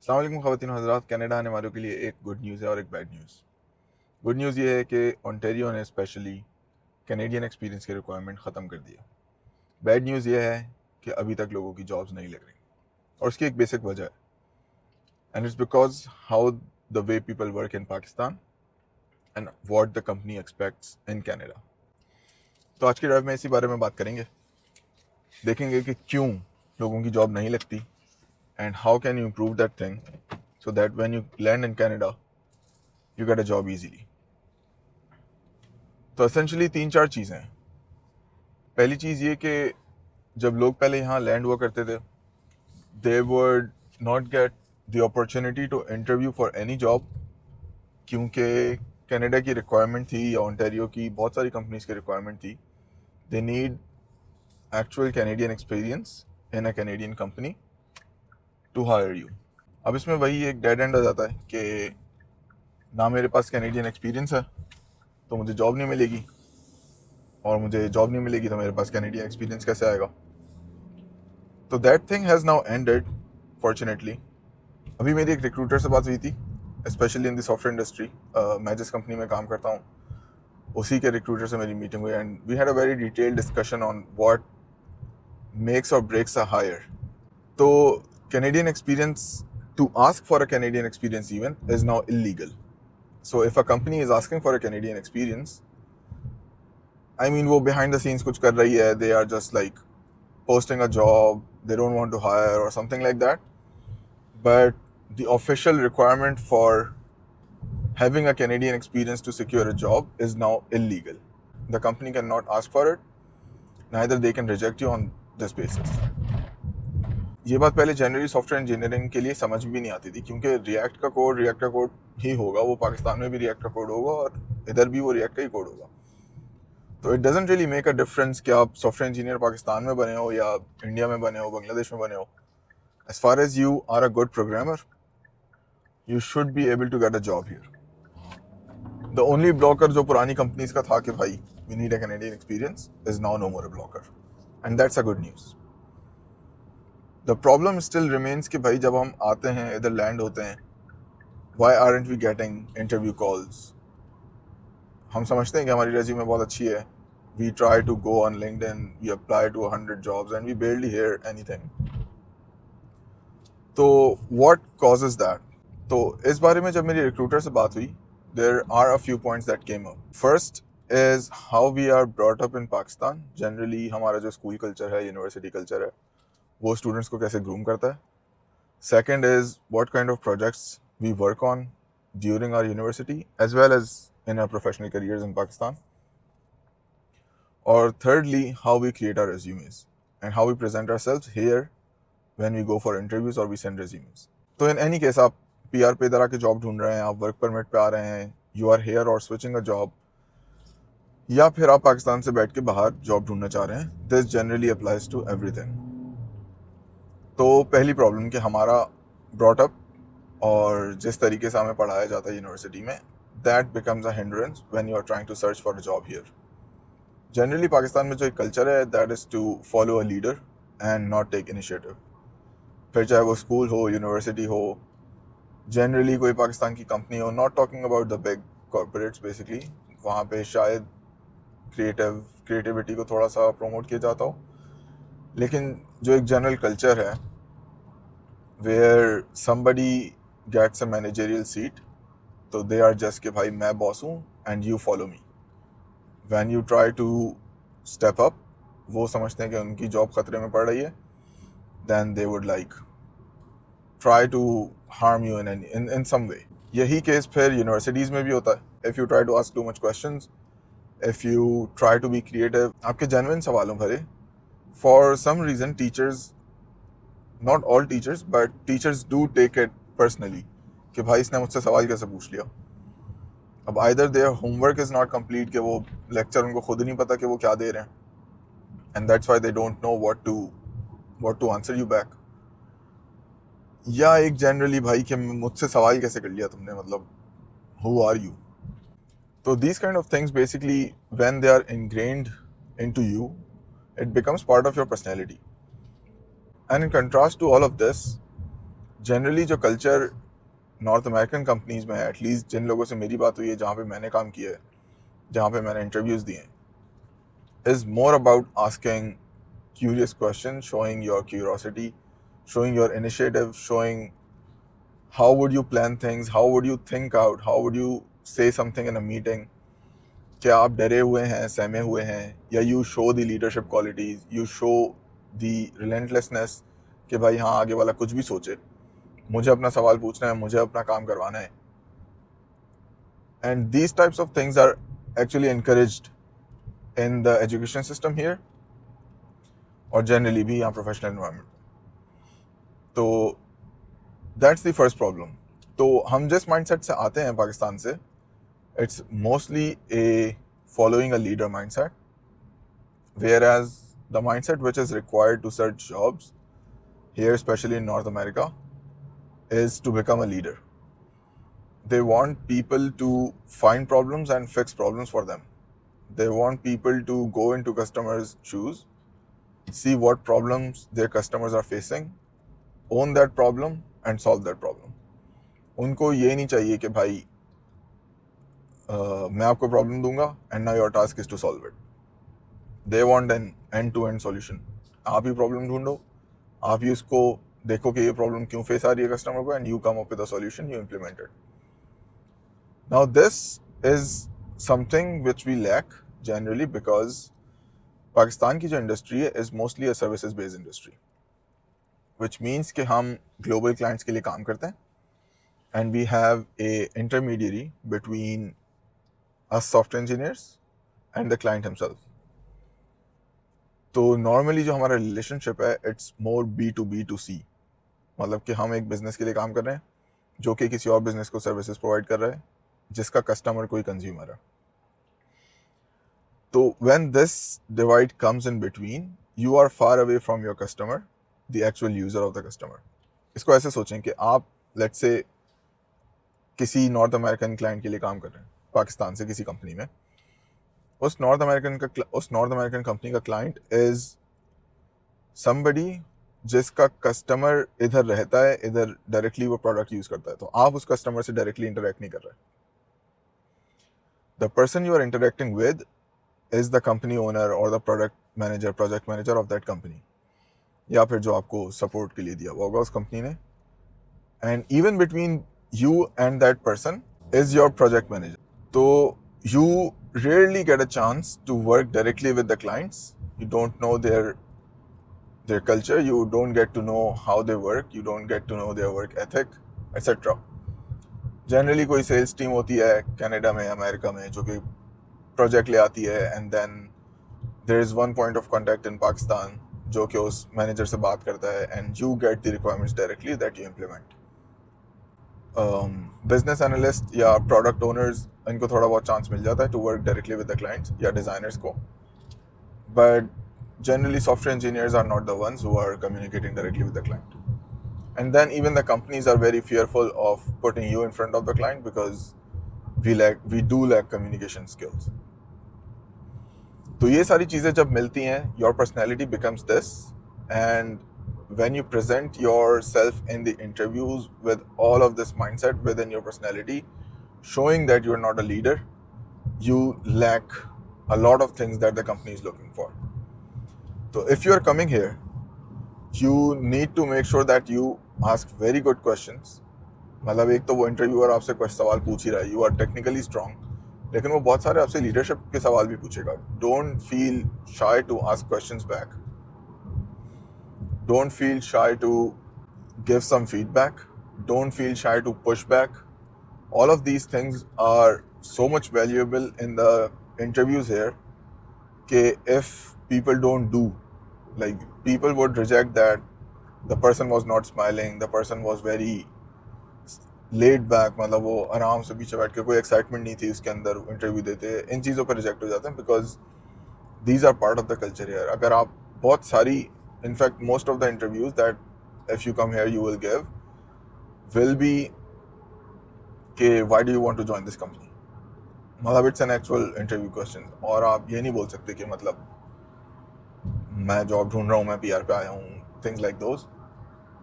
अस्सलाम वालेकुम ख़वातीन हज़रात। कनाडा आने वालों के लिए एक गुड न्यूज़ है और एक बैड न्यूज़। गुड न्यूज़ ये है कि ओंटारियो ने स्पेशली कैनेडियन एक्सपीरियंस की रिक्वायरमेंट ख़त्म कर दिया। बैड न्यूज़ ये है कि अभी तक लोगों की जॉब्स नहीं लग रही और उसकी एक बेसिक वजह है, and it's because how the way people work in Pakistan and what the company aspects in Canada. तो आज के ड्राइव में इसी बारे में बात करेंगे, देखेंगे कि क्यों लोगों की जॉब नहीं लगती and how can you improve that thing so that when you land in Canada, you get a job easily. तो एसेंशली तीन चार चीज़ें हैं। पहली चीज़ ये कि जब लोग पहले यहाँ लैंड हुआ करते थे, they would not get the opportunity to interview for any job, क्योंकि कनाडा की रिक्वायरमेंट थी या ओंटारियो की बहुत सारी कंपनीज की रिक्वायरमेंट थी। They need actual Canadian experience in a Canadian company to hire you. अब इसमें वही एक डेड एंड आ जाता है कि ना मेरे पास कैनेडियन एक्सपीरियंस है तो मुझे जॉब नहीं मिलेगी, और मुझे जॉब नहीं मिलेगी तो मेरे पास कैनेडियन एक्सपीरियंस कैसे आएगा। तो that thing has now ended fortunately. अभी मेरी एक रिक्रूटर से बात हुई थी, specially in the software industry. मैं जिस कंपनी में काम करता हूँ उसी के रिक्रूटर से मेरी मीटिंग हुई and we had a very detailed discussion on what makes or breaks a hire. तो Canadian experience, to ask for a Canadian experience even is now illegal. So if a company is asking for a Canadian experience, I mean वो behind the scenes कुछ कर रही है, they are just like posting a job, they don't want to hire or something like that. But the official requirement for having a Canadian experience to secure a job is now illegal. The company cannot ask for it, neither they can reject you on this basis. ये बात पहले generally software engineering के लिए समझ भी नहीं आती थी, क्योंकि रिएक्ट का कोड ही होगा, वो पाकिस्तान में भी रिएक्ट का कोड होगा और इधर भी वो रिएक्ट का ही कोड होगा। तो it doesn't really make a difference कि आप सॉफ्टवेयर इंजीनियर पाकिस्तान में बने हो या इंडिया में बने हो, बांग्लादेश में बने हो। As far as you are a good programmer, you should be able to get a job here. The only blocker जो पुरानी कंपनीज का था कि भाई we need a Canadian experience is now no more a blocker, and that's a good news. The problem still remains कि भाई जब हम आते हैं, इधर लैंड होते हैं, why aren't we getting interview calls? हम समझते हैं कि हमारी रेज्यूमे बहुत अच्छी है, we try to go on LinkedIn, we apply to 100 jobs and we barely hear anything. तो what causes that? तो इस बारे में जब मेरी रिक्रूटर से बात हुई, there are a few points that came up. First is how we are brought up in Pakistan. Generally हमारा जो स्कूल कल्चर है, यूनिवर्सिटी कल्चर है, वो स्टूडेंट्स को कैसे ग्रूम करता है. Second is what kind of projects we work on during our university as well as in our professional careers in Pakistan. Or thirdly, how we create our resumes and how we present ourselves here when we go for interviews or we send resumes. तो in any case आप PR पे इधर आके job ढूंढ रहे हैं, आप work permit पे आ रहे हैं, यू आर हेयर और स्विचिंग अ जॉब, या फिर आप पाकिस्तान से बैठ के बाहर जॉब ढूंढना चाह रहे हैं, this generally applies to everything. तो पहली प्रॉब्लम कि हमारा ब्रॉट अप और जिस तरीके से हमें पढ़ाया जाता है यूनिवर्सिटी में, that becomes a hindrance when you are trying to search for a job here. Generally Pakistan में जो एक कल्चर है, that is to follow a leader and not take initiative. फिर चाहे वो स्कूल हो, यूनिवर्सिटी हो, जनरली कोई पाकिस्तान की कंपनी हो, not talking about the big corporates basically, वहाँ पे शायद क्रिएटिविटी को थोड़ा सा प्रमोट किया जाता हो, लेकिन जो एक जनरल कल्चर है where somebody gets a managerial seat, तो दे आर जस्ट कि भाई मैं बॉस हूँ and you follow me. When you try to step up, वो समझते हैं कि उनकी जॉब खतरे में पड़ रही है, then they would like try to harm you in some way. यही केस फिर यूनिवर्सिटीज़ में भी होता है। If you try to ask too much questions, if you try to be creative, आपके जेन्युइन सवालों भरे, for some reason teachers, not all teachers but teachers do take it personally कि भाई इसने मुझसे सवाल कैसे पूछ लिया। अब either their homework is not complete, कि वो लेक्चर उनको खुद नहीं पता कि वो क्या दे रहे हैं, and that's why they don't know what to answer you back, या एक जनरली भाई कि मुझसे सवाल कैसे कर लिया तुमने, मतलब who are you. So these kind of things basically, when they are ingrained into you, it becomes part of your personality. And in contrast to all of this, generally जो कल्चर नॉर्थ अमेरिकन कंपनीज में है, at least जिन लोगों से मेरी बात हुई है, जहाँ पे मैंने काम किया है, जहाँ पे मैंने इंटरव्यूज़ दिए हैं, is more about asking curious questions, showing your curiosity, showing your initiative, showing how would you plan things, how would you think out, how would you say something in a meeting. क्या आप डरे हुए हैं, सहमे हुए हैं, या you show the leadership qualities, you show the relentlessness कि भाई हाँ, आगे वाला कुछ भी सोचे, मुझे अपना सवाल पूछना है, मुझे अपना काम करवाना है. And these types of things are actually encouraged in the education system here और जनरली भी यहाँ प्रोफेशनल एनवायरनमेंट. तो दैट्स द फर्स्ट प्रॉब्लम. तो हम जिस माइंडसेट से आते हैं पाकिस्तान से, it's mostly a following a leader mindset, whereas the mindset which is required to search jobs here, especially in North America, is to become a leader. They want people to find problems and fix problems for them. They want people to go into customers' shoes, see what problems their customers are facing, own that problem and solve that problem. उनको ये नहीं चाहिए कि भाई मैं आपको problem दूंगा and now your task is to solve it. They want an end-to-end solution. आप ही प्रॉब्लम ढूंढो, आप ही उसको देखो कि ये प्रॉब्लम क्यों फेस आ रही है कस्टमर को, and you come up with a solution, you implement it. Now this is something which we lack generally because Pakistan की जो इंडस्ट्री है is mostly a services based industry, which means कि हम global clients के लिए काम करते हैं and we have a intermediary between us software engineers and the client himself. तो नॉर्मली जो हमारा रिलेशनशिप है, इट्स मोर B2B2C. मतलब कि हम एक बिजनेस के लिए काम कर रहे हैं जो कि किसी और बिजनेस को सर्विसेज प्रोवाइड कर रहा है जिसका कस्टमर कोई कंज्यूमर है. तो when this divide comes in between, you are far away from your customer, the actual user of the customer. इसको ऐसे सोचें कि आप लेट्स से किसी नॉर्थ अमेरिकन क्लाइंट के लिए काम कर रहे हैं पाकिस्तान से किसी कंपनी में. उस नॉर्थ अमेरिकन कंपनी का क्लाइंट इज समबडी जिसका कस्टमर इधर रहता है, इधर डायरेक्टली वो प्रोडक्ट यूज करता है. तो आप उस कस्टमर से डायरेक्टली इंटरेक्ट नहीं कर रहे. The person you are interacting with is the company owner और the project manager of that company, या फिर जो आपको सपोर्ट के लिए दिया हुआ होगा उस कंपनी ने. And even between you and that person is your project manager. So you rarely get a chance to work directly with the clients. You don't know their culture, you don't get to know how they work, you don't get to know their work ethic, etc. Generally कोई sales team होती है Canada में, America में, जो कि project ले आती है, and then there is one point of contact in Pakistan जो कि उस मैनेजर से बात करता है, and you get the requirements directly that you implement. Business analyst या प्रोडक्ट ओनर्स, इनको थोड़ा बहुत चांस मिल जाता है to work directly with the clients या डिज़ाइनर्स को, but generally software engineers are not the ones who are communicating directly with the client. And then even the companies are very fearful of putting you in front of the client because we do lack communication skills. तो ये सारी चीज़ें जब मिलती हैं, your personality becomes this, and when you present yourself in the interviews with all of this mindset within your personality, showing that you're not a leader, you lack a lot of things that the company is looking for. So if you're coming here, you need to make sure that you ask very good questions. मतलब एक तो वो interviewer आपसे कुछ सवाल पूछ ही रहा है, यू आर टेक्निकली स्ट्रांग, लेकिन वो बहुत सारे आपसे लीडरशिप के सवाल भी पूछेगा. Don't feel shy to ask questions back. Don't feel shy to give some feedback. Don't feel shy to push back. All of these things are so much valuable in the interviews here. If people don't do, like people would reject that the person was not smiling, the person was very laid back, मतलब वो आराम से पीछे बैठ के, कोई excitement नहीं थी उसके अंदर इंटरव्यू देते. इन चीज़ों पर रिजेक्ट हो जाते हैं because these are part of the culture here. अगर आप बहुत सारी, in fact most of the interviews that if you come here you will give will be कि why do you want to join this company. मतलब it's an actual interview question. और आप ये नहीं बोल सकते कि मतलब मैं जॉब ढूंढ रहा हूँ, मैं PR पे आया हूँ, things like those.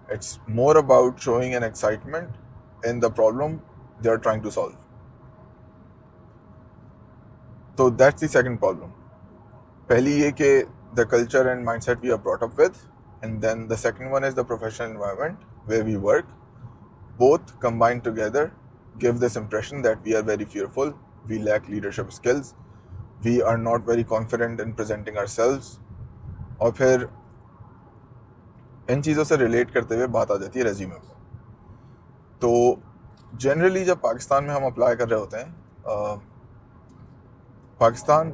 It's more about showing an excitement in the problem they're trying to solve. So that's the second problem. पहली ये कि the culture and mindset we are brought up with, and then the second one is the professional environment where we work. Both combined together give this impression that we are very fearful, we lack leadership skills, we are not very confident in presenting ourselves. और फिर इन चीज़ों से relate करते हुए बात आ जाती है resume पर. तो जनरली जब पाकिस्तान में हम अप्लाई कर रहे होते हैं, Pakistan,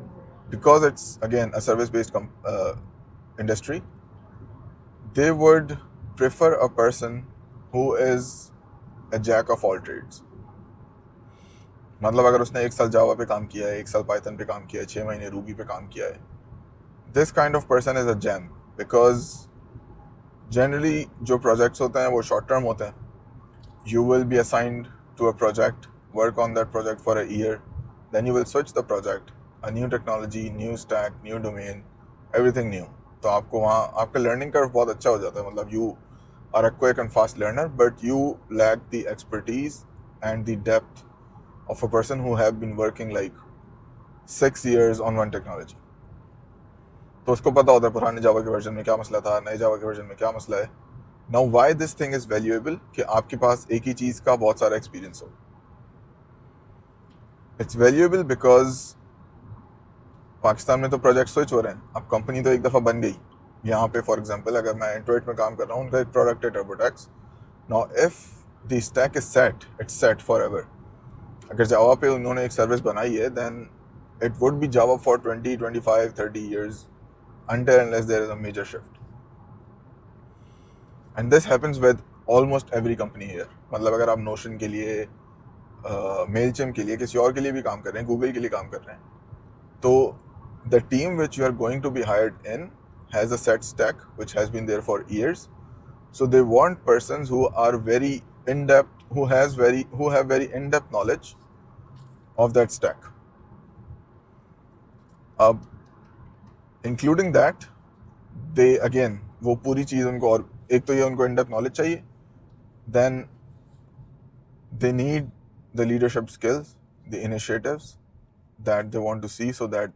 because it's again a service-based industry, they would prefer a person who is a jack of all trades. मतलब अगर उसने 1 साल जावा पे काम किया है, 1 साल पाइथन पे काम किया है, 6 महीने रूबी पे काम किया है, this kind of person is a gem, because generally जो projects होते हैं वो short term होते हैं. You will be assigned to a project, work on that project for a year, then you will switch the project, a new technology, new stack, new domain, everything new. तो आपको वहाँ आपका learning curve बहुत अच्छा हो जाता है. मतलब you are a quick and fast learner, but you lack the expertise and the depth of a person who have been working like 6 years on one technology. तो उसको पता होता है पुराने जावा के वर्जन में क्या मसला था, नए जावा के वर्जन में क्या मसला है. Now why this thing is valuable कि आपके पास एक ही चीज़ का बहुत सारा एक्सपीरियंस हो. It's valuable because पाकिस्तान में तो प्रोजेक्ट स्विच हो रहे हैं. अब कंपनी तो एक दफ़ा बन गई. यहाँ पे फॉर एग्जांपल अगर मैं एंड्रॉइड में काम कर रहा हूँ, उनका एक प्रोडक्ट है TurboTax. Now if the stack is set, it's set forever. अगर जावा पे उन्होंने एक सर्विस बनाई है, then it would be Java for 20, 25, 30 years until unless there is a major shift. And this happens with almost every company here. मतलब अगर आप notion के लिए, मेलचिम के लिए, किसी और के लिए भी काम कर रहे हैं, गूगल के लिए काम कर रहे हैं, तो the team which you are going to be hired in has a set stack which has been there for years. So they want persons who are very in-depth, who have very in-depth knowledge of that stack. Including that, they again वो पूरी चीज़ उनको, और एक तो ये उनको in-depth knowledge चाहिए, then they need the leadership skills, the initiatives that they want to see so that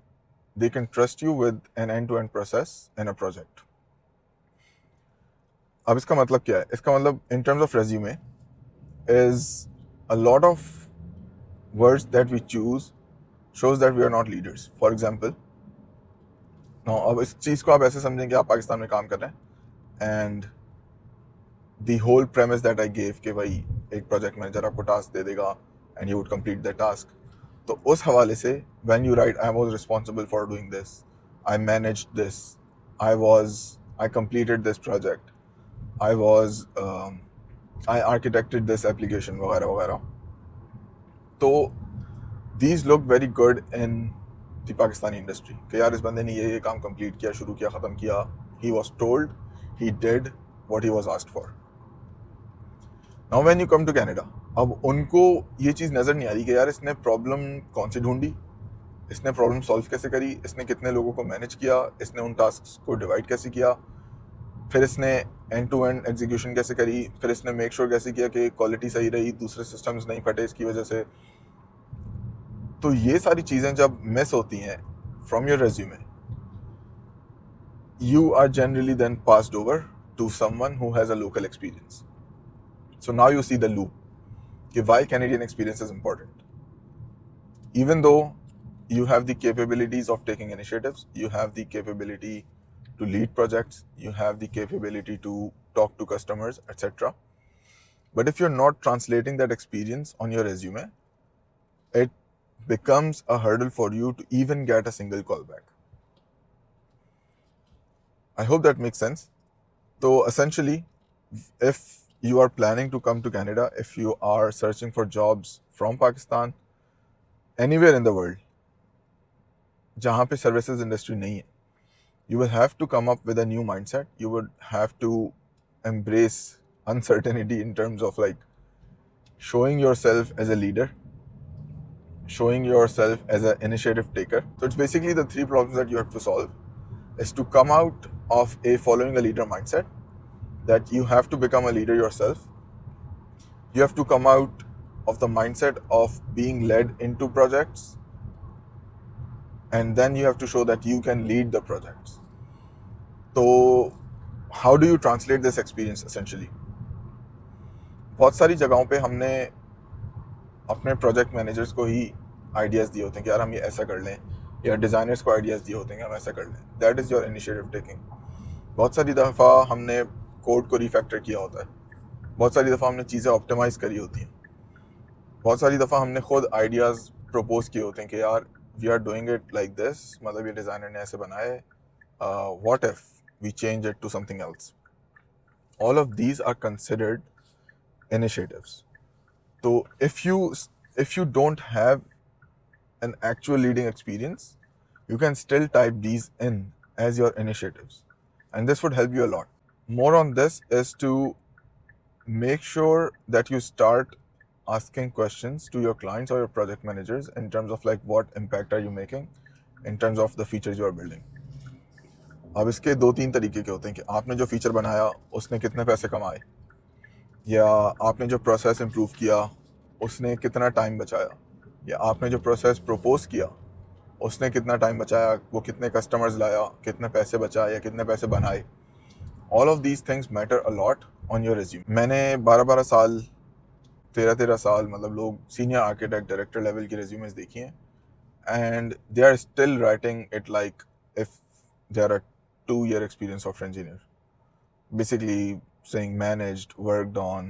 they can trust you with an end-to-end process in a project. अब इसका मतलब क्या है? इसका मतलब in terms of resume is a lot of words that we choose shows that we are not leaders. For example, now अब इस चीज़ को आप ऐसे समझें कि आप पाकिस्तान में काम कर रहे हैं and the whole premise that I gave कि भाई एक project manager आपको task दे देगा and you would complete that task. तो उस हवाले से when you write I was responsible for doing this, I managed this, I completed this project, I architected this application वगैरह वगैरह. तो these look very good in the Pakistani industry कि यार इस बंदे ने ये काम complete किया, शुरू किया, ख़त्म किया, he was told, he did what he was asked for. Now when you come to Canada, अब उनको ये चीज़ नज़र नहीं आ रही कि यार इसने प्रॉब्लम कौन सी ढूंढी, इसने प्रॉब्लम सॉल्व कैसे करी, इसने कितने लोगों को मैनेज किया, इसने उन टास्क को डिवाइड कैसे किया, फिर इसने एंड टू एंड एग्जीक्यूशन कैसे करी, फिर इसने मेक श्योर कैसे किया कि क्वालिटी सही रही, दूसरे सिस्टम्स नहीं फटे इसकी वजह से. तो ये सारी चीज़ें जब मिस होती हैं from your resume, you are generally then passed over to someone who has a local experience. So now you see the loop. Why Canadian experience is important. Even though you have the capabilities of taking initiatives, you have the capability to lead projects, you have the capability to talk to customers, etc. But if you're not translating that experience on your resume, it becomes a hurdle for you to even get a single callback. I hope that makes sense. So essentially, if you are planning to come to Canada, if you are searching for jobs from Pakistan, anywhere in the world, जहाँ पे services industry नहीं है, you will have to come up with a new mindset. You would have to embrace uncertainty in terms of like showing yourself as a leader, showing yourself as an initiative taker. So it's basically the 3 problems that you have to solve is to come out of a following a leader mindset, that you have to become a leader yourself. You have to come out of the mindset of being led into projects, and then you have to show that you can lead the projects. So how do you translate this experience essentially? बहुत सारी जगहों पे हमने अपने project managers को ही ideas दिए होते हैं कि यार हम ये ऐसा कर लें, या डिज़ाइनर्स को आइडियाज़ दिए होते हैं कि हम ऐसा कर लें. That is your initiative taking. बहुत सारी दफ़ा हमने कोड को रिफैक्टर किया होता है, बहुत सारी दफ़ा हमने चीज़ें ऑप्टिमाइज़ करी होती हैं, बहुत सारी दफ़ा हमने खुद आइडियाज़ प्रपोज किए होते हैं कि यार we are doing it like this, मतलब ये डिज़ाइनर ने ऐसे बनाया है, what if we change it to something else. All of these are considered initiatives. So if you don't have an actual leading experience, you can still type these in as your initiatives, and this would help you a lot. More on this is to make sure that you start asking questions to your clients or your project managers in terms of like what impact are you making in terms of the features you are building. अब इसके 2-3 तरीके के होते हैं कि आपने जो feature बनाया उसने कितने पैसे कमाए, या आपने जो प्रोसेस इम्प्रूव किया उसने कितना टाइम बचाया, या आपने जो प्रोसेस प्रपोज किया उसने कितना टाइम बचाया, वो कितने कस्टमर्स लाया, कितने पैसे बचाए या कितने पैसे बनाए. All of these things matter a lot on your resume. मैंने 12-12 साल 13-13 साल मतलब लोग सीनियर आर्किटेक्ट डायरेक्टर लेवल की रिज्यूमेस देखी हैं, and they are still writing it like if they are a 2-year experience software engineer, basically saying managed, worked on,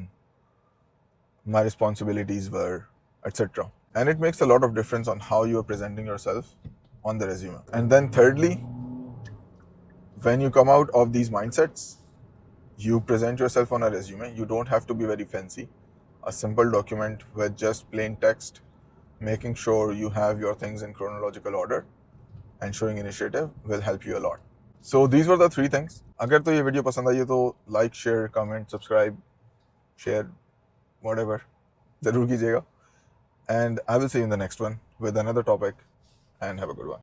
my responsibilities were, etc. And it makes a lot of difference on how you are presenting yourself on the resume. And then thirdly, when you come out of these mindsets, you present yourself on a resume. You don't have to be very fancy. A simple document with just plain text, making sure you have your things in chronological order and showing initiative will help you a lot. So these were the 3 things. अगर तो ये video पसंद आई है तो like, share, comment, subscribe, share, whatever ज़रूर कीजिएगा. And I will see you in the next one with another topic, and have a good one.